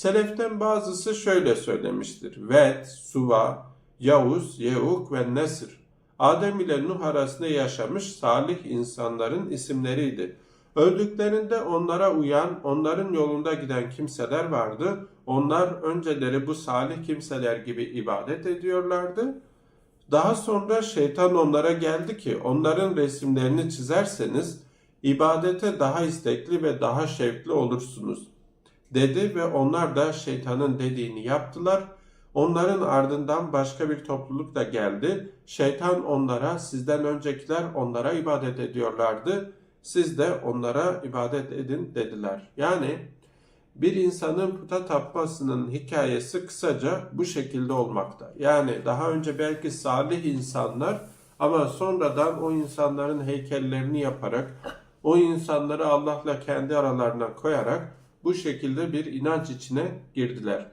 Seleften bazısı şöyle söylemiştir. Ved, Suva, Yavuz, Yeuk ve Nesr. Adem ile Nuh arasında yaşamış salih insanların isimleriydi. Öldüklerinde onlara uyan, onların yolunda giden kimseler vardı. Onlar önceleri bu salih kimseler gibi ibadet ediyorlardı. Daha sonra şeytan onlara geldi ki onların resimlerini çizerseniz ibadete daha istekli ve daha şevkli olursunuz dedi ve onlar da şeytanın dediğini yaptılar. Onların ardından başka bir topluluk da geldi. Şeytan onlara sizden öncekiler onlara ibadet ediyorlardı. Siz de onlara ibadet edin dediler. Yani bir insanın puta tapmasının hikayesi kısaca bu şekilde olmakta. Yani daha önce belki salih insanlar ama sonradan o insanların heykellerini yaparak, o insanları Allah'la kendi aralarına koyarak bu şekilde bir inanç içine girdiler.